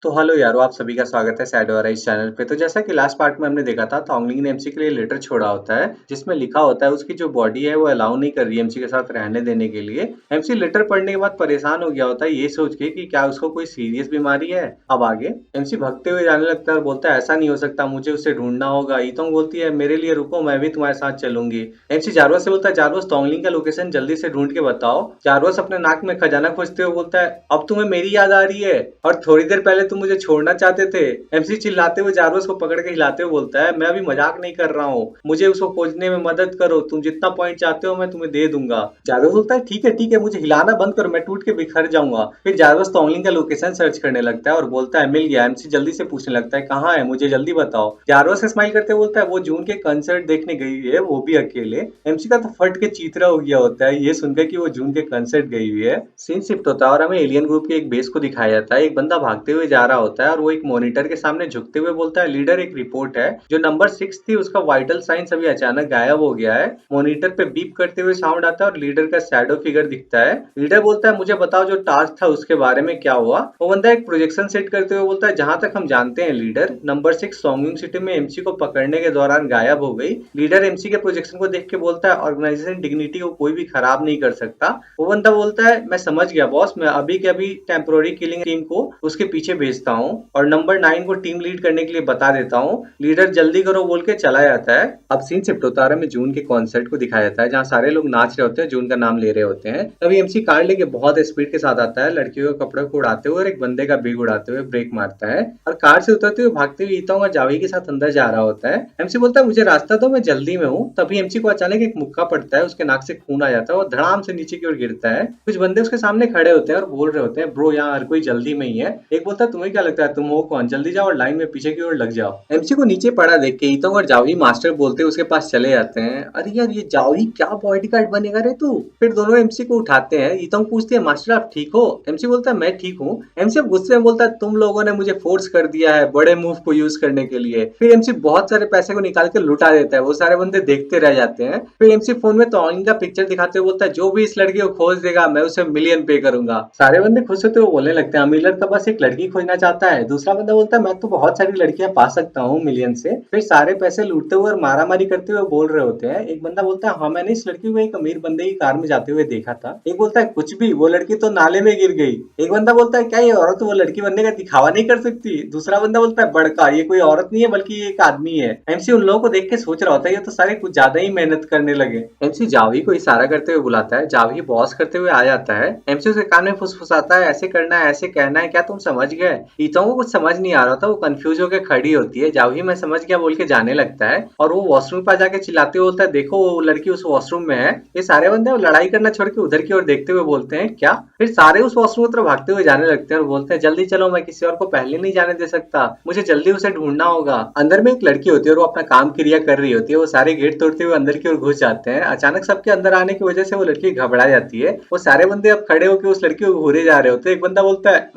तो हेलो यारो, आप सभी का स्वागत है सैड और इस चैनल पे। तो जैसा कि लास्ट पार्ट में हमने देखा था, तोंगलिंग ने एमसी के लिए लेटर छोड़ा होता है जिसमें लिखा होता है उसकी जो बॉडी है वो अलाउ नहीं कर रही है एमसी के साथ रहने देने के लिए। एमसी लेटर पढ़ने के बाद परेशान हो गया होता है ये सोच के कि क्या उसको कोई सीरियस बीमारी है। अब आगे एमसी भगते हुए जाने लगता है और बोलता है ऐसा नहीं हो सकता, मुझे उसे ढूंढना होगा। ईतोंग बोलती है मेरे लिए रुको, मैं भी तुम्हारे साथ चलूंगी। एमसी जारवस से बोलता है जारवस तोंगलिंग का लोकेशन जल्दी से ढूंढ के बताओ। जारवस अपने नाक में खजाना खोजते हुए बोलता है अब तुम्हें मेरी याद आ रही है और थोड़ी देर पहले तुम मुझे छोड़ना चाहते थे। एमसी चिल्लाते हुए जारवस को पकड़ के हिलाते हुए बोलता है मैं अभी मजाक नहीं कर रहा हूँ, मुझे उसको खोजने में मदद करो, तुम जितना पॉइंट चाहते हो मैं तुम्हें दे दूंगा। जारवस बोलता है ठीक है, मुझे हिलाना बंद करो, मैं टूट के बिखर जाऊंगा। फिर जारवस तोंगलिंग का लोकेशन सर्च करने लगता है और बोलता है मिल गया। एमसी जल्दी से पूछने लगता है कहाँ है, मुझे जल्दी बताओ। जारवस स्माइल करते हुए बोलता है वो जून के कंसर्ट देखने गई हुई है, वो भी अकेले। एमसी का तो फट के चीतरा हो गया होता है ये सुनकर कि वो जून के कंसर्ट गई हुई है। सीन शिफ्ट होता है और हमें एलियन ग्रुप के एक बेस को दिखाया जाता है। एक बंदा भागते हुए जा रहा होता है और वो एक मॉनिटर के सामने झुकते हुए बोलता है लीडर एक रिपोर्ट है, जो नंबर 6 थी उसका वाइटल साइंस अभी अचानक गायब हो गया है। मॉनिटर पे बीप करते हुए साउंड आता है और लीडर का शैडो फिगर दिखता है। लीडर बोलता है मुझे बताओ जो टास्क था उसके बारे में क्या हुआ। वो बंदा एक प्रोजेक्शन सेट करते हुए बोलता है जहां तक हम जानते हैं लीडर, नंबर 6 सोंगयुंग सिटी में एमसी को पकड़ने के दौरान गायब हो गई। लीडर एमसी के प्रोजेक्शन को देख के बोलता है ऑर्गेनाइजेशन डिग्निटी को कोई भी खराब नहीं कर सकता। वो बंदा बोलता है मैं समझ गया बॉस, मैं अभी के अभी टेम्पोररी किलिंग टीम को उसके पीछे भेजता हूँ और नंबर 9 को टीम लीड करने के लिए बता देता हूँ। लीडर जल्दी करो बोल के चला जाता है। अब सीन शिफ्ट होता है, में जून के कॉन्सर्ट को दिखाया जाता है जहाँ सारे लोग नाच रहे होते हैं, जून का नाम ले रहे होते हैं। तभी एमसी कार लेके बहुत स्पीड के साथ आता है, लड़कियों के कपड़े को उड़ाते हुए और एक बंदे का बैग उड़ाते हुए ब्रेक मारता है और कार से उतरते हुए भागते हुए ईतोंग और जावी के साथ अंदर जा रहा होता है। एमसी बोलता है मुझे रास्ता दो, मैं जल्दी में हूँ। तभी एमसी को अचानक एक मुक्का पड़ता है, उसके नाक से खून आ जाता है और धड़ाम से नीचे की ओर गिरता है। कुछ बंदे उसके सामने खड़े होते हैं और बोल रहे होते हैं ब्रो यहाँ हर कोई जल्दी में ही है। एक बोलता है तुम्हें क्या लगता है, तुम हो कौन, जल्दी जाओ और लाइन में पीछे की ओर लग जाओ। एमसी को नीचे पड़ा देख के ईतोंग और जावी मास्टर बोलते उसके पास चले जाते हैं अरे यार ये जावी क्या बॉडीगार्ड बनेगा रे तू। फिर दोनों एमसी को उठाते हैं। ईतोंग पूछती है मास्टर आप ठीक हो। एमसी बोलता है मैं ठीक हूँ। एमसी गुस्से में बोलता है तुम लोगों ने मुझे फोर्स कर दिया है बड़े मूव को यूज करने के लिए। फिर एमसी बहुत सारे पैसे को निकाल के लुटा देता है, वो सारे बंदे देखते रह जाते हैं। फिर एमसी फोन में तोंगलिंग का पिक्चर दिखाते हुए बोलता है जो भी इस लड़की को खोज देगा मैं उसे मिलियन पे करूंगा। सारे बंदे खुश होते हुए बोलने लगते हैं अमीर लड़का बस एक लड़की खोजना चाहता है। दूसरा बंदा बोलता है मैं तो बहुत सारी लड़कियां पा सकता हूँ मिलियन से। फिर सारे पैसे लूटते हुए और मारामारी करते हुए बोल रहे होते हैं। एक बंदा बोलता है हाँ मैंने इस लड़की को एक अमीर बंदे की कार में जाते हुए देखा था। एक बोलता है कुछ भी, वो लड़की तो नाले में गिर गई। एक बंदा बोलता है क्या ये औरत वो लड़की बनने का दिखावा नहीं कर सकती। दूसरा बंदा बोलता है बड़का ये कोई औरत नहीं है बल्कि ये एक आदमी है। एमसी उन लोगों को देख के सोच रहा होता है ये तो सारे कुछ ज्यादा ही मेहनत करने लगे। एमसी जावी को इशारा करते हुए बुलाता है, जावी बॉस करते हुए आ जाता है। एमसी उसके कान में फुसफुसाता है ऐसे करना है ऐसे कहना है, क्या तुम समझ गए। ईतों को कुछ समझ नहीं आ रहा था, वो कंफ्यूज होकर खड़ी होती है। जावी मैं समझ गया बोल के जाने लगता है और वो वॉशरूम पर जाके चिल्लाते हुए बोलता है देखो वो लड़की उस वॉशरूम में है। ये सारे बंदे लड़ाई करना छोड़ के उधर की ओर देखते हुए बोलते हैं क्या। फिर सारे उस वॉशरूम की तरफ भागते हुए जाने लगते हैं और बोलते हैं जल्दी चलो, मैं किसी और को पहले नहीं जाने दे सकता, मुझे जल्दी उसे ढूंढना होगा। अंदर में एक लड़की होती है और वो अपना काम क्रिया कर रही होती है। वो सारे गेट तोड़ते हुए अंदर की ओर घुस जाते हैं। अचानक सबके अंदर आने की वजह से वो लड़की घबरा जाती है। वो सारे बंदे अब खड़े होकर उस लड़की को घूरे जा रहे होते हैं। एक बंदा बोलता है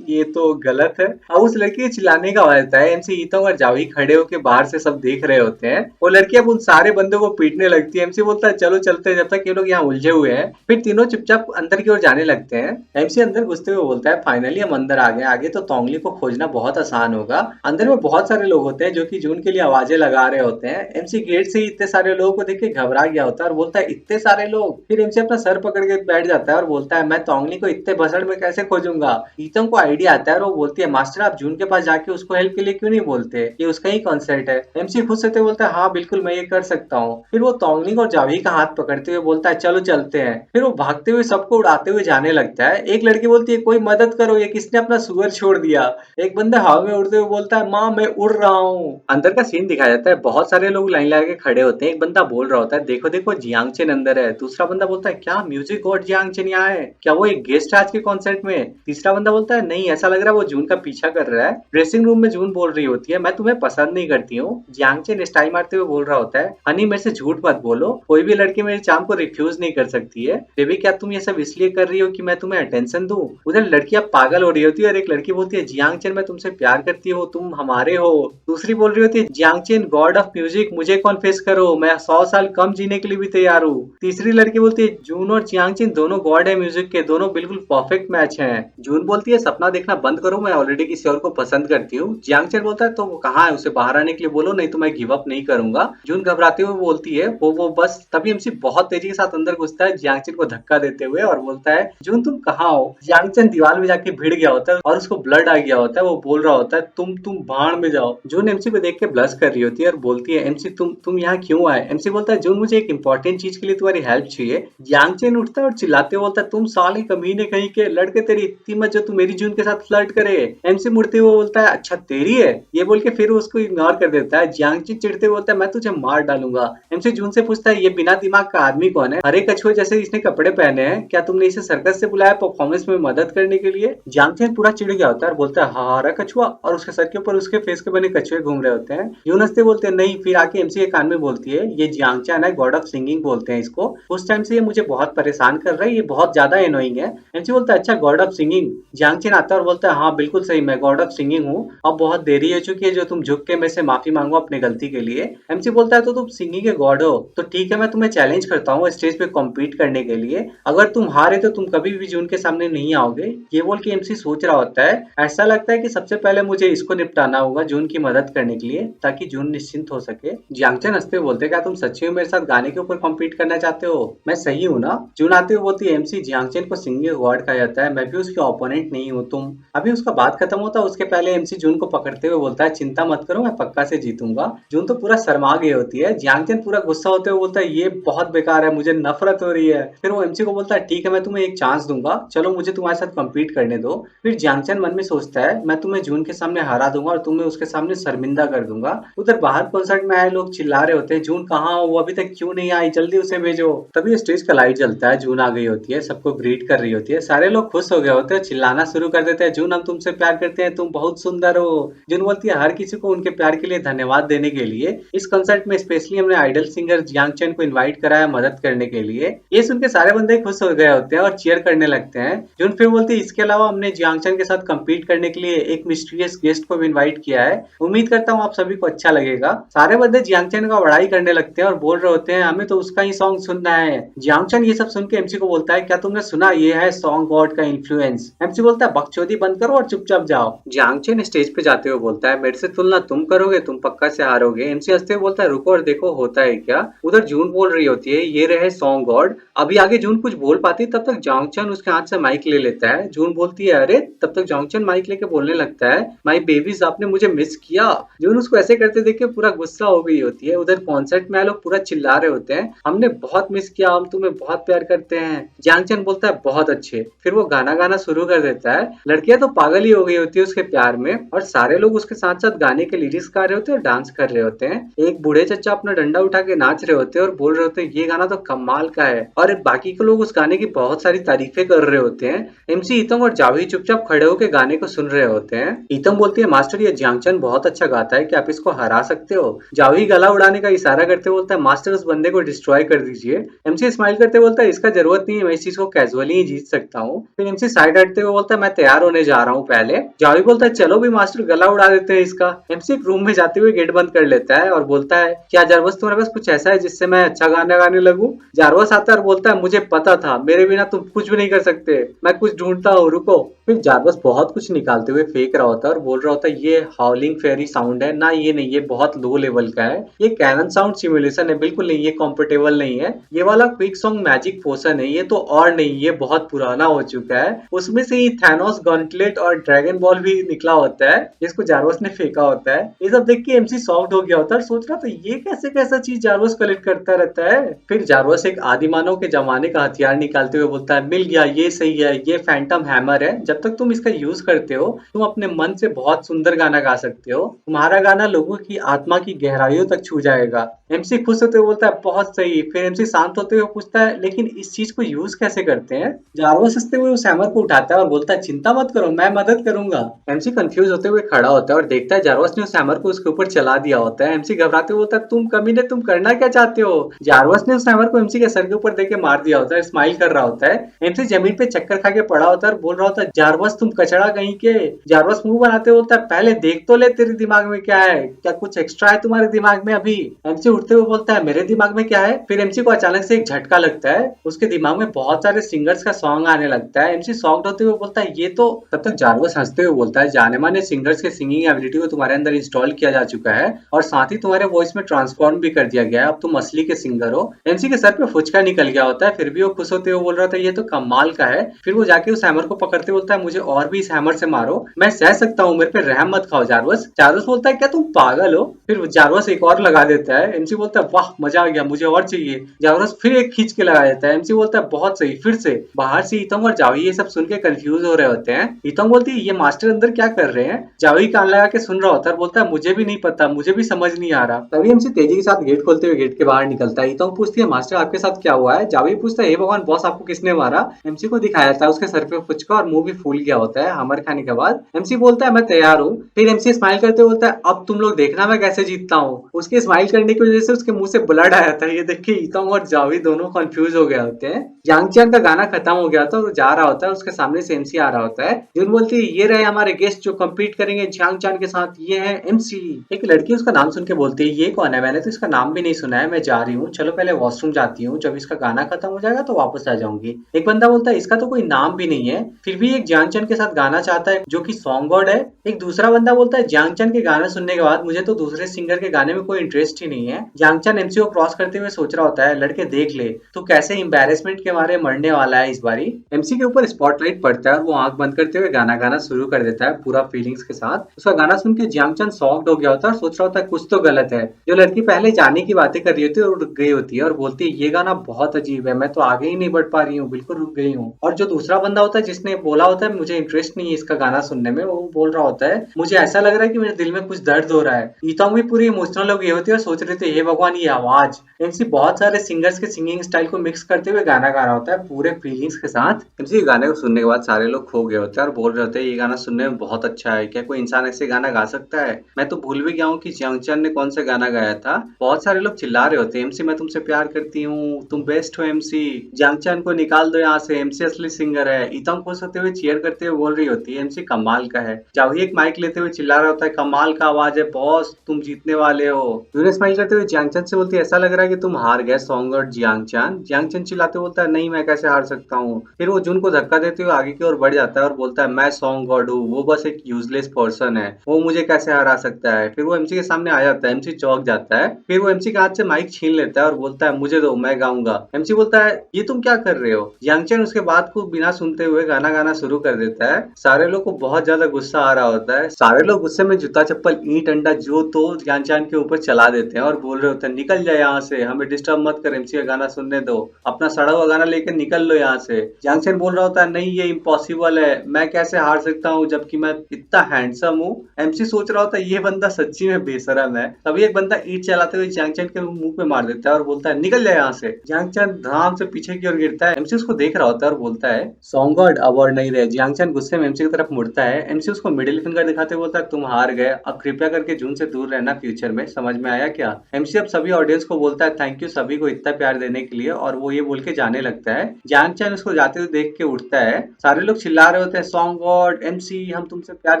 ये तो गलत है। अब उस लड़की के चिल्लाने का आवाज आता है। एमसी ईतोंग और जावी खड़े होकर बाहर से सब देख रहे होते हैं। वो लड़की अब उन सारे बंदों को पीटने लगती है। एमसी बोलता है चलो चलते हैं जब तक ये लोग यहाँ उलझे हुए हैं। फिर तीनों चुपचाप अंदर की ओर जाने लगते हैं। एमसी अंदर घुसते हुए बोलता है फाइनली हम अंदर आ गए, आगे तो तोंगली को खोजना बहुत आसान होगा। अंदर में बहुत सारे लोग होते हैं जो कि जून के लिए आवाजें लगा रहे होते हैं। एमसी गेट से ही इतने सारे लोगों को देख के घबरा गया होता है और बोलता है इतने सारे लोग। फिर एमसी अपना सर पकड़ के बैठ जाता है और बोलता है मैं तोंगली को इतने भसड़ में कैसे खोजूंगा। ईतोंग को आइडिया आता है और वो बोलती है मास्टर आप जून के पास जाके उसको हेल्प के लिए क्यों नहीं बोलते, ये उसका ही कॉन्सर्ट है। एमसी खुद से बोलता है हाँ बिल्कुल मैं ये कर सकता हूँ। फिर वो तोंगली और जावी का हाथ पकड़ते हुए बोलता है चलो चलते हैं। फिर वो भागते हुए सबको उड़ाते हुए जाने लगता है। एक लड़की बोलती है कोई मदद करो, ये किसने अपना सुअर छोड़ दिया। एक बंदा हवा में उड़ते हुए बोलता है माँ मैं उड़ रहा हूँ। अंदर का सीन दिखाया जाता है, बहुत सारे लोग लाइन लगा के खड़े होते हैं। एक बंदा बोल रहा होता है देखो देखो जियांग चेन अंदर है। दूसरा बंदा बोलता है क्या म्यूजिक गॉड जियांग चेन यहाँ है, क्या वो एक गेस्ट है आज के कॉन्सर्ट में। तीसरा बंदा बोलता है नहीं ऐसा लग रहा है वो जून का पीछा कर रहा है। ड्रेसिंग रूम में जून बोल रही होती है मैं तुम्हें पसंद नहीं करती हूँ। जियांग चेन स्टाइल मारते हुए बोल रहा होता है हनी मेरे से झूठ मत बोलो, कोई भी लड़की मेरे चाम को रिफ्यूज नहीं कर सकती है। बेबी क्या तुम ये सब इसलिए कर रही हो कि मैं तुम्हें अटेंशन दूं। उधर लड़कियां पागल हो रही होती है और एक लड़की बोलती है जियांग चेन मैं तुमसे प्यार करती हूँ, तुम हमारे हो। दूसरी बोल रही होती है Jiang chain God of music मुझे कॉन्फेस करो, मैं 100 साल कम जीने के लिए भी तैयार हूँ। तीसरी लड़की बोलती है जून और जियांग चेन दोनों गॉड है म्यूजिक के, दोनों बिल्कुल परफेक्ट मैच है। जून बोलती है सपना देखना बंद करो करो, मैं ऑलरेडी किसी और को पसंद करती हूँ। जियांग चेन बोलता है तो वो कहाँ है, उसे बाहर आने के लिए बोलो, नहीं तो मैं गिव अप नहीं करूंगा। जून घबराते हुए बोलती है वो बस तभी एमसी बहुत तेजी के साथ अंदर घुसता है जियांग चेन को धक्का देते हुए और बोलता है जून तुम कहाँ हो। जियांग चेन दीवार में जाके भिड़ गया होता है और उसको ब्लड आ गया होता है। वो बोल रहा होता है तुम भाड़ में जाओ। जून एमसी को देख के ब्लश कर रही होती है और बोलती है एमसी तुम यहाँ क्यों आए। एमसी बोलता है जून मुझे एक इंपॉर्टेंट चीज के लिए तुम्हारी हेल्प चाहिए। जियांग चेन उठता है और चिल्लाते हुए बोलता है तुम साले कमीने कहीं के, लड़के तेरी इतनी मत जो तू मेरी जून के साथ फ्लर्ट करे। एमसी मुड़ते हुए बोलता है अच्छा तेरी है, ये बोल के फिर उसको इग्नोर कर देता है। जियांग चेन चिढ़ते हुए बोलता है मैं तुझे मार डालूंगा। एमसी जून से पूछता है ये बिना दिमाग का आदमी कौन है, हरे कछुए जैसे इसने कपड़े पहने हैं, क्या तुमने इसे सर्कस से बुलाया परफॉर्मेंस में मदद करने के लिए। जियांग चेन पूरा चिढ़ गया होता है और बोलता है हाँ हरा कछुआ, और उसके सर के ऊपर उसके फेस के बने कछुए घूम रहे होते हैं। जून हंसते बोलते हैं नहीं, फिर आके एमसी के कान में बोलती है ये जियांग चेन है, गॉड ऑफ सिंगिंग बोलते हैं इसको। उस टाइम से ये मुझे बहुत परेशान कर रहा है, ये बहुत ज्यादा एनोइंग है। एमसी बोलता है अच्छा God of singing. Jiang chain आता है और बोलता है हाँ बिल्कुल सही, मैं गॉड ऑफ सिंगिंग हूँ। अब बहुत देरी हो चुकी है जो तुम झुक के मेरे से माफी मांगो अपनी गलती के लिए। एमसी बोलता है तो तुम सिंगिंग के गॉड हो, तो ठीक है मैं तुम्हें चैलेंज करता हूँ स्टेज पे कॉम्पीट करने के लिए। अगर तुम हारे तो तुम कभी भी जून के सामने नहीं आओगे। ये बोल के एमसी सोच रहा होता है, ऐसा लगता है कि सबसे पहले मुझे इसको निपटाना होगा जून की मदद करने के लिए, ताकि जून निश्चिंत हो सके। जियांग चेन हंसते हुए बोलते क्या तुम सच्ची में मेरे साथ गाने के ऊपर कॉम्पीट करना चाहते हो, मैं सही हूँ ना। जून आते हुए बोलती है एमसी जियांग चेन को सिंगिंग गॉड कहा जाता है, मैं भी उसके ओपोनेंट नहीं हूँ। तुम अभी उसका बात खत्म होता है उसके पहले एमसी जून को पकड़ते हुए बोलता है चिंता मत करो, मैं पक्का से जीतूंगा। जून तो पूरा शर्मा गई होती है। जियांग चेन पूरा गुस्सा होते हुए बोलता है ये बहुत बेकार है, मुझे नफरत हो रही है। फिर वो एमसी को बोलता है ठीक है मैं तुम्हें एक चांस दूंगा, चलो मुझे तुम्हारे साथ कम्पीट करने दो। फिर जियांग चेन मन में सोचता है मैं तुम्हें जून के सामने हरा दूंगा और तुम्हें उसके सामने शर्मिंदा कर दूंगा। उधर बाहर कॉन्सर्ट में आए लोग चिल्ला रहे होते हैं जून कहाँ हो, वो अभी तक क्यों नहीं आई, जल्दी उसे भेजो। तभी स्टेज का लाइट जलता है, जून आ गई होती है, सबको ग्रीट कर रही होती है, सारे लोग खुश हो गए होते हैं, चिल्लाना शुरू कर देते हैं जून हम तुमसे प्यार करते हैं, तुम बहुत सुंदर हो। जून बोलती है हर किसी को उनके प्यार के लिए धन्यवाद देने के लिए इस कंसर्ट में स्पेशली हमने आइडल सिंगर जियांग चेन को इनवाइट करा है मदद करने के लिए। ये सुन के सारे बंदे खुश हो गए होते हैं और चीयर करने लगते हैं। जून फिर बोलती है इसके अलावा हमने जियांग चेन के साथ कम्पीट करने के लिए एक मिस्टीरियस गेस्ट को भी इनवाइट किया है, उम्मीद करता हूँ आप सभी को अच्छा लगेगा। सारे बंदे जियांग चेन का बड़ाई करने लगते हैं और बोल रहे होते हैं हमें तो उसका ही सॉन्ग सुनना है। जियांग चेन ये सब सुन के एमसी को बोलता है क्या तुमने सुना ये है सॉन्ग गॉड का इन्फ्लुएंस। एमसी बोलता है बकचोदी बंद करो और चुपचाप जाओ। जियांग चेन स्टेज पे जाते हुए बोलता है मेरे से तुलना तुम करोगे, तुम पक्का से हारोगे। एमसी हंसते हुए बोलता है रुको और देखो होता है क्या। उधर जून बोल रही होती है ये रहे सॉन्ग गॉड। अभी आगे जून कुछ बोल पाती तब तक जियांग चेन उसके हाथ से माइक ले लेता है। जून बोलती है अरे, तब तक जियांग चेन माइक लेके बोलने लगता है माय बेबीज आपने मुझे मिस किया। जून उसको ऐसे करते देख के पूरा गुस्सा हो गई होती है। उधर कॉन्सर्ट में लोग पूरा चिल्ला रहे होते हैं हमने बहुत मिस किया, हम तुम्हें बहुत प्यार करते हैं। जियांग चेन बोलता है बहुत अच्छे, फिर वो गाना गाना शुरू कर देता है। लड़कियां तो पागल ही हो गई होती है उसके प्यार में और सारे लोग उसके साथ साथ गाने के लिरिक्स गा रहे होते हैं और डांस कर रहे होते हैं। एक बूढ़े चचा अपना डंडा उठा के नाच रहे होते हैं और बोल रहे होते हैं ये गाना तो कमाल का है, और बाकी के लोग उस गाने की बहुत सारी तारीफें कर रहे होते हैं। एमसी ईतम और जावी चुपचाप खड़े होकर गाने को सुन रहे होते हैं। ईतम बोलती है मास्टर ये जियांग चेन बहुत अच्छा गाता है, क्या आप इसको हरा सकते हो। जावी गला उड़ाने का इशारा करते बोलता है मास्टर उस बंदे को डिस्ट्रॉय कर दीजिए। एमसी स्माइल करते बोलता है इसका जरूरत नहीं है, मैं इस चीज को कैजुअली ही जीत सकता हूँ। फिर एमसी साइड हटते हुए बोलता है मैं तैयार होने जा रहा हूँ पहले। जावी बोलता है चलो भी मास्टर गला उड़ा देते हैं इसका। एमसी एक रूम में जाते हुए गेट बंद कर लेता है और बोलता है क्या जारवस तुम्हारे पास कुछ ऐसा है जिससे मैं अच्छा गाना गाने लगूं। जारवस आता है और बोलता है मुझे पता था, मेरे बिना तुम कुछ भी नहीं कर सकते, मैं कुछ ढूंढता हूँ रुको। फिर जारवस बहुत कुछ निकालते हुए फेंक रहा होता है और बोल रहा होता है ये हाउलिंग फेरी साउंड है ना, ये नहीं, ये बहुत लो लेवल का है, ये कैनन साउंड सिमुलेशन है, बिल्कुल नहीं, ये कंफर्टेबल नहीं है। ये वाला क्विक सॉन्ग मैजिक पोशन है, ये तो और नहीं, ये बहुत पुराना हो चुका है। उसमें से ही थैनोस गॉन्टलेट और ड्रैगन बॉल भी निकला होता है जिसको जारवस ने फेंका होता है। ये सब देख के एमसी सॉफ्ट हो गया होता है और सोच रहा था ये कैसे कैसा चीज जारवस कलेक्ट करता रहता है। फिर जारवस एक आदिमानव के जमाने का हथियार निकालते हुए बोलता है मिल गया, ये सही है, ये फैंटम हैमर है, जब तक तुम इसका यूज करते हो तुम अपने मन से बहुत सुंदर गाना गा सकते हो, तुम्हारा गाना लोगों की आत्मा की गहराइयों तक छू जाएगा। एमसी खुश होते हुए बोलता है बहुत सही। फिर एमसी शांत होते हुए पूछता है लेकिन इस चीज को यूज कैसे करते हैं। जारवस हंसते हुए उस हैमर को उठाता है और बोलता है चिंता मत करो, मैं मदद करूंगा। एमसी कंफ्यूज होते हुए खड़ा होता है और देखता है जारवस ने उस हैमर को उसके ऊपर चला दिया होता है। एमसी घबराते हुए बोलता है तुम कमीने, तुम करना क्या चाहते हो। जारवस ने उस हैमर को एमसी के सर के ऊपर देके मार दिया होता है, स्माइल कर रहा होता है। एमसी जमीन पे चक्कर खा के पड़ा होता है और बोल रहा होता है जारवस तुम कचड़ा कहीं के। जारवस मुंह बनाते होता है पहले देख तो ले तेरे दिमाग में क्या है, क्या कुछ एक्स्ट्रा है तुम्हारे दिमाग में अभी। एमसी उठते हुए बोलता है मेरे दिमाग में क्या है। फिर एमसी को अचानक से एक झटका लगता है, उसके दिमाग में बहुत सारे सिंगर्स का सॉन्ग आने लगता है। एमसी शॉक्ड होते हुए बोलता है ये तो। तब तक जारवस हंसते हुए बोलता है, जाने माने सिंगर्स के सिंगिंग एबिलिटी को तुम्हारे अंदर इंस्टॉल किया जा चुका है और साथ ही तुम्हारे वॉइस में ट्रांसफॉर्म भी कर दिया गया है। अब तुम असली के सिंगर हो। एमसी के सर पे फुचका निकल गया होता है, फिर भी वो खुश होते हुए बोल रहा था, ये तो कमाल का है। फिर वो जाके उस हैमर को पकड़ते बोलता है, मुझे और भी इस हैमर से मारो, मैं सह सकता हूँ, मेरे पे रहम मत खाओ जारवस। जारवस बोलता है, क्या तुम पागल हो? फिर जारवस एक और लगा देता है। एमसी बोलता है, वाह मजा आ गया, मुझे और चाहिए। जारवस फिर एक खींच के लगा देता है। एमसी बोलता है, बहुत सही, फिर से। बाहर से ईतोंग और जावी ये सब सुन के कंफ्यूज हो रहे होते हैं। ईतोंग बोलती है, ये मास्टर अंदर क्या कर रहे हैं? जावी कान लगा के सुन रहा होता है और बोलता है, मुझे भी नहीं पता, मुझे भी समझ नहीं आ रहा। तभी एमसी तेजी के साथ गेट खोलते हुए गेट के बाहर निकलता है। ईतोंग पूछती है, मास्टर आपके साथ क्या हुआ है? जावी पूछता है, हे भगवान बॉस, आपको किसने मारा? एमसी को दिखाया था उसके सर पे फुचका और मुंह भी फूल गया होता है हमर खाने के बाद। एमसी बोलता है, मैं तैयार हूँ। फिर एमसी स्माइल करते हुए बोलता है, अब तुम लोग देखना मैं कैसे जीतता हूँ। उसके स्माइल करने की वजह से उसके मुंह से ब्लड आया था। ये देख के ईतोंग और जावी दोनों कंफ्यूज हो गए होते हैं। यांगचियन का गाना खत्म हो गया था और वो जा रहा होता है, उसके सामने से एमसी आ रहा होता है। जुन बोलती है, ये रहे हमारे गेस्ट जो कम्पीट करेंगे यांगचियन के साथ, ये है एमसी। एक लड़की उसका नाम सुन के बोलती है, ये कौन है? मैंने तो इसका नाम भी नहीं सुना है, मैं जा रही हूँ, चलो पहले वॉशरूम जाती हूँ, जब इसका गाना खत्म हो जाएगा तो वापस आ जाऊंगी। एक बंदा बोलता है, इसका तो कोई नाम भी नहीं है, फिर भी एक यांगचियन के साथ गाना चाहता है जो कि सॉन्ग गॉड है। एक दूसरा बंदा बोलता है, यांगचियन के गाना सुनने के बाद मुझे तो दूसरे सिंगर के गाने में कोई इंटरेस्ट ही नहीं है। यांगचियन एमसी को क्रॉस करते हुए सोच रहा होता है, लड़के देख ले, तू कैसे एम्बेरसमेंट के मारे मरने वाला है इस बारी। एमसी के ऊपर स्पॉटलाइट पड़ता है और वो आंख बंद करते हुए गाना गाना शुरू कर देता है पूरा फीलिंग्स के साथ। उसका गाना सुन के यांगचियन शॉक्ड हो गया होता है और सोच रहा होता है कुछ तो गलत है। जो लड़की पहले जाने की बातें कर रही होती है और रुक गई होती है और बोलती है, ये गाना बहुत अजीब है, मैं तो आगे ही नहीं बढ़ पा रही हूँ, बिल्कुल रुक गई हूँ। और जो दूसरा बंदा होता है जिसने बोला होता है, मुझे इंटरेस्ट नहीं है इसका गाना सुनने में, वो बोल रहा होता है, मुझे ऐसा लग रहा है कि मेरे दिल में कुछ दर्द हो रहा है। ईतोंग भी पूरी इमोशनल हो गई होती है और सोच रहे थे, हे भगवान ये आवाज। एमसी बहुत सारे सिंगर्स के सिंगिंग स्टाइल को मिक्स करते हुए गाना गा रहा होता है पूरे फीलिंग्स के साथ। एमसी के गाने को सुनने के बाद सारे लोग खो गए होते हैं और बोल रहे होते हैं, ये गाना सुनने में बहुत अच्छा है, क्या कोई इंसान ऐसे गाना गा सकता है? मैं तो भूल भी गया हूँ कि यांगचियन ने कौन सा गाना गाया था। बहुत सारे लोग चिल्ला रहे होते हैं, एमसी मैं तुमसे प्यार करती हूँ, तुम बेस्ट हो एमसी, यांगचियन को निकाल दो यहाँ से, एमसी असली सिंगर है। ईतोंग खुश होते हुए चीयर करते हुए बोल रही होती है, एमसी कमाल का है। जावी एक माइक लेते हुए चिल्ला रहा होता है, कमाल का आवाज है बॉस, तुम जीतने वाले हो। यूने स्माइल करते हुए जियांगचन से बोलती है, ऐसा लग रहा है कि तुम हार गए सॉन्ग और जियांगचन। जियांगचन चिल्लाते हुए बोलता है, नहीं मैं कैसे हार सकता हूँ। फिर वो जुन को धक्का देते हुए आगे की ओर बढ़ जाता है और बोलता है, मैं सॉन्ग गॉड हूँ, वो बस एक यूजलेस पर्सन है, वो मुझे कैसे हरा सकता है। फिर वो एमसी के सामने आ जाता है, एमसी चौंक जाता है। फिर वो एमसी के हाथ से माइक छीन लेता है और बोलता है, मुझे दो, मैं गाऊंगा। एमसी बोलता है, ये तुम क्या कर रहे हो? जियांगचन उसके बात को बिना सुनते हुए गाना गाना शुरू कर देता है। सारे लोग को बहुत ज्यादा गुस्सा आ रहा होता है। सारे लोग गुस्से में जूता चप्पल ईंट अंडा जो तो ज्ञानचान के ऊपर चला देते हैं और बोल रहे होते हैं, निकल जाए यहाँ से, हमें डिस्टर्ब मत कर, एमसी का गाना सुनने दो, अपना सड़ा हुआ गाना लेकर निकल लो यहाँ से। ज्यांगचन बोल रहा होता है, नहीं ये इम्पॉसिबल है, मैं कैसे हार सकता हूँ जबकि मैं इतना हैंडसम हूँ। एमसी सोच रहा होता है, ये बंदा सच्ची में बेशरम है। तभी एक बंदा ईंट चलाते हुए ज्यांगचन के मुंह पे मार देता है और बोलता है, निकल जाए यहाँ से। ज्यांगचन धाम से पीछे की ओर गिरता है। एमसी उसको देख रहा होता है और बोलता है, सॉन्ग गॉड अवार्ड नहीं रहे। ज्यांगचन गुस्से में एमसी की तरफ मुड़ता है। एमसी उसको मिडिल फिंगर दिखाते हुए बोलता है, तुम हार गए, अब कृपया करके जून से दूर रहना फ्यूचर में, समझ में आया क्या? एमसी अब सभी ऑडियंस को बोलता है, थैंक यू सभी को इतना प्यार देने के लिए, और वो ये बोल के जाने लगता है। ज्यांगचन उसको जाते हुए देख के उठता है। सारे लोग चिल्ला रहे होते हैं, सॉन्ग गॉड एमसी, हम तुमसे प्यार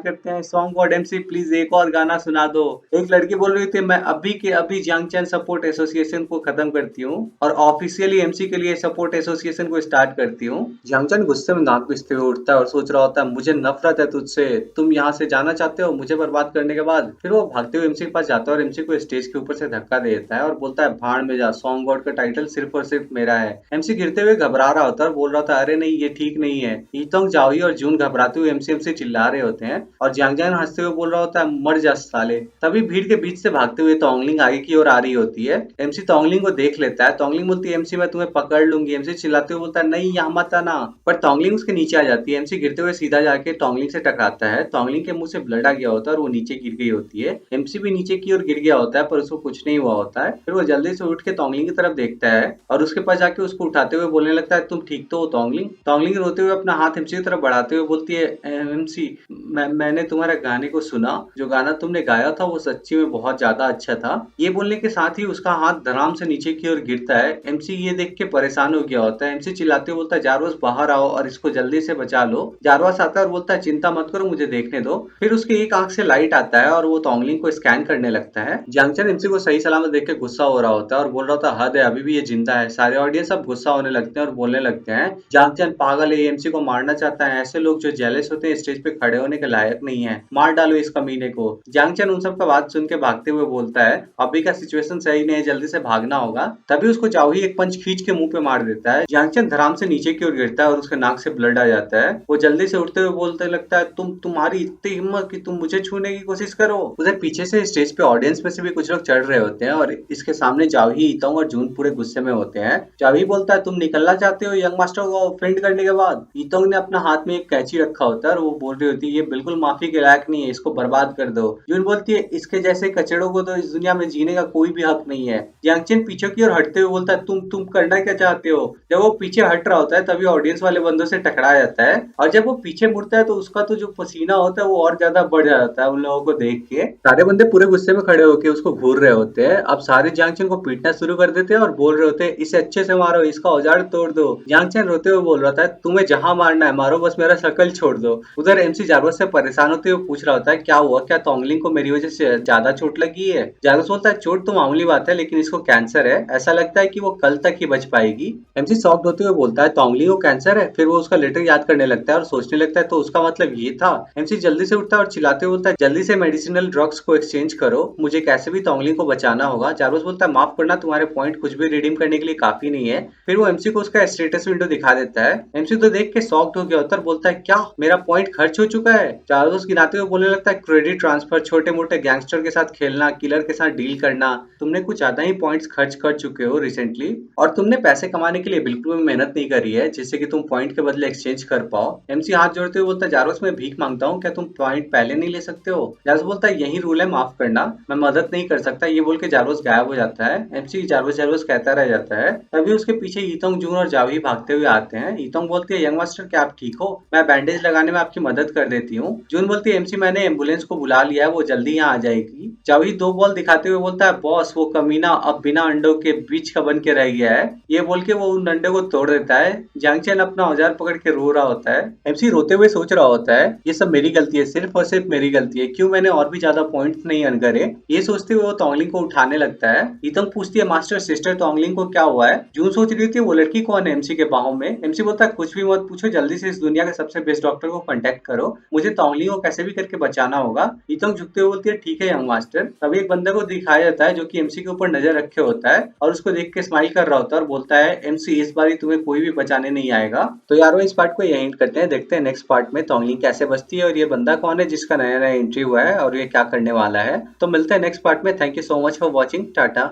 करते हैं, सॉन्ग गॉड एमसी प्लीज एक और गाना सुना दो। एक लड़की बोल रही थी, मैं अभी के अभी ज्यांगचन सपोर्ट एसोसिएशन को खत्म करती हूँ और ऑफिशियली एमसी के लिए सपोर्ट एसोसिएशन को स्टार्ट करती हूँ। ज्यांगचन गुस्से में दांत पिसते हुए उठता है और सोच रहा होता है, मुझे नफरत है तुझसे, तुम यहाँ से जाना चाहते हो मुझे बर्बाद करने के बाद। फिर वो भागते हुए एमसी के पास जाता है और एमसी को स्टेज के ऊपर से धक्का दे देता है और बोलता है, भाड़ में जा, सॉन्ग गॉड का टाइटल सिर्फ और सिर्फ मेरा है। एमसी गिरते हुए घबरा रहा होता है और बोल रहा था, अरे नहीं ये ठीक नहीं है। ईतोंग, जावी और जून घबराते हुए एमसी चिल्ला रहे होते हैं और ज्यांगचन हंसते हुए बोल रहा होता है, मर जा साले। तभी भीड़ के बीच से भागते हुए तोंगलिंग आगे की ओर आ रही होती है। एमसी तोंगलिंग को देख लेता है। तोंगलिंग बोलती है, एमसी मैं तुम्हें पकड़ लूंगी। एमसी चिल्लाते हुए बोलता है, नहीं यहाँ मत आना। पर तोंगलिंग उसके नीचे आ जाती है। एमसी गिरते हुए सीधा जाके तोंगलिंग से टकराता है। तोंगलिंग के मुंह से ब्लड आ गया होता है और वो नीचे गिर गई होती है। एमसी भी नीचे की ओर गिर गया होता है पर उसको कुछ नहीं हुआ होता है। फिर वो जल्दी से उठ के तोंगलिंग की तरफ देखता है और उसके पास जाके उसको उठाते हुए बोलने लगता है, तुम ठीक तो हो तोंगलिंग? तोंगलिंग रोते हुए अपना हाथ एमसी की तरफ बढ़ाते हुए बोलती है, एमसी मैंने तुम्हारे गाने को सुना, जो गाना तुमने गाया था वो सच्ची में बहुत ज्यादा अच्छा था। ये बोलने के साथ ही उसका हाथ धड़ाम से नीचे की ओर गिरता है। एमसी ये देख के परेशान हो गया होता है। एमसी चिल्लाते हुए बोलता है, जारवास बाहर आओ और इसको जल्दी से बचा लो। जारवास आता है और बोलता है, चिंता मत करो, मुझे देखने दो। फिर उसके एक आंख से लाइट आता है और वो तोंगलिंग को स्कैन करने लगता है। ज्यांगचन एमसी को सही सलामत देख के गुस्सा हो रहा होता है और बोल रहा था, हद है, अभी भी ये जिंदा है। सारे ऑडियंस अब गुस्सा होने लगते हैं और बोलने लगते हैं, ज्यांगचन पागल है, एमसी को मारना चाहता है, ऐसे लोग जो जेलस होते हैं, स्टेज पे खड़े होने के लायक नहीं है, मार डालो इस कमीने को। जियांग चेन उन सब का बात सुन के भागते हुए बोलता है अभी का सिचुएशन सही नहीं है, जल्दी से भागना होगा। तभी उसको जाओही एक पंच खींच के मुंह पे मार देता है। जियांग चेन धड़ाम से नीचे की ओर गिरता है और उसके नाक से ब्लड आ जाता है। वो जल्दी से उठते हुए बोलते लगता है तुम्हारी इतनी हिम्मत कि तुम मुझे छूने की कोशिश करो। उधर पीछे से स्टेज पे ऑडियंस में से भी कुछ लोग चढ़ रहे होते हैं और इसके सामने जाओही, ईतोंग और जून पूरे गुस्से में होते हैं। जाओही बोलता है तुम निकलना चाहते हो यंग मास्टर को ऑफेंड करने के बाद। ईतोंग ने अपना हाथ में एक कैंची रखा होता है और वो बोल रही होती है ये बिल्कुल माफी के लायक नहीं है, इसको बर्बाद कर दो। जून बोलती है इसके जैसे कचड़ों को तो इस दुनिया में जीने का कोई भी हक नहीं है। जियांग चेन पीछे की ओर हटते हुए बोलता है तुम करना क्या चाहते हो। जब वो पीछे हट रहा होता है तभी ऑडियंस वाले बंदों से टकरा जाता है और जब वो पीछे मुड़ता है तो उसका तो जो पसीना होता है वो और ज्यादा बढ़ जाता है उन लोगों को देख के। सारे बंदे पूरे गुस्से में खड़े होकर उसको घूर रहे होते हैं। अब सारे जियांग चेन को पीटना शुरू कर देते हैं और बोल रहे होते हैं इसे अच्छे से मारो, इसका औजार तोड़ दो। जियांग चेन रोते हुए बोल रहा था तुम्हें जहां मारना है मारो, बस मेरा शकल छोड़ दो। उधर एमसी जारवस से परेशान होते हुए पूछ रहा होता है क्या हुआ, क्या तोंगलिंग को मेरी वजह से ज्यादा चोट लगी है। जारवस बोलता है चोट तो मामूली बात है लेकिन इसको कैंसर है, ऐसा लगता है कि वो कल तक ही बच पाएगी। एमसी शॉक्ड होते हुए बोलता है तोंगलिंग को कैंसर है। फिर वो उसका लेटर याद करने लगता है और सोचने लगता है तो उसका मतलब ये था। एमसी जल्दी से उठता है और चिल्लाते हुए बोलता है जल्दी से मेडिसिनल ड्रग्स को एक्सचेंज करो, मुझे कैसे भी तोंगलिंग को बचाना होगा। जारवस बोलता है माफ करना, तुम्हारे पॉइंट कुछ भी रिडीम करने के लिए काफी नहीं है। फिर वो एमसी को उसका स्टेटस विंडो दिखा देता है। एमसी तो देख के शॉक्ड हो गया होता है, बोलता है क्या मेरा पॉइंट खर्च हो चुका है। जारवस गिनाते हुए बोलने लगता है क्रेडिट ट्रांसफर, छोटे मोटे गैंगस्टर के साथ खेलना, किलर के साथ डील करना, तुमने कुछ ज्यादा ही पॉइंट्स खर्च कर चुके हो रिसेंटली और तुमने पैसे कमाने के लिए बिल्कुल भी मेहनत नहीं करी है जिससे कि तुम पॉइंट के बदले एक्सचेंज कर पाओ। एमसी हाथ जोड़ते हुए बोलता है जारवस मैं भीख मांगता हूँ, क्या तुम पॉइंट पहले नहीं ले सकते हो। जारवस बोलता है यही रूल है, माफ करना, मैं मदद नहीं कर सकता। ये बोल के जारवस गायब हो जाता है। एमसी जारवस जारवस कहता रह जाता है। तभी उसके पीछे ईतोंग, जून और जावी भागते हुए आते हैं। ईतोंग बोलती है यंग मास्टर क्या आप ठीक हो, मैं बैंडेज लगाने में आपकी मदद कर देती हूँ। जून बोलती है एमसी मैंने एम्बुलेंस को बुला लिया है, वो जल्दी यहाँ आ जाएगी। जावी दो बॉल दिखाते हुए बोलता है बॉस वो कमीना अब बिना अंडों के बीच का बन के रह गया है। ये बोल के वो उन अंडे को तोड़ देता है। जियांग चेन अपना औजार पकड़ के रो रहा होता है। एमसी रोते हुए सोच रहा होता है ये सब मेरी गलती है, सिर्फ और सिर्फ मेरी गलती है, क्यों मैंने और भी ज्यादा पॉइंट्स नहीं अर्न करे। ये सोचते हुए वो तोंगलिंग को उठाने लगता है। ईतंग पूछती है मास्टर सिस्टर तोंगलिंग को क्या हुआ है। जून सोच रही थी वो लड़की कौन है एमसी के बाहों में। एमसी बोलता है कुछ भी मत पूछो, जल्दी से इस दुनिया के सबसे बेस्ट डॉक्टर को कांटेक्ट करो, मुझे तोंगलिंग को कैसे भी करके बचाना होगा। ईतंग झुकते हुए बोलती है ठीक है यंग मास्टर। तभी एक बंदे को दिखाया जाता है जो कि एमसी के ऊपर नजर रखे होता है और उसको देख के स्माइल कर रहा होता है और बोलता है एमसी इस बार तुम्हें कोई भी बचाने नहीं आएगा। तो यारो इस पार्ट को यहीं एंड करते हैं, देखते हैं नेक्स्ट पार्ट में तोंगलिंग कैसे बचती है और ये बंदा कौन है जिसका नया नया एंट्री हुआ है और ये क्या करने वाला है। तो मिलते हैं नेक्स्ट पार्ट में। Thank you so much for watching, Tata.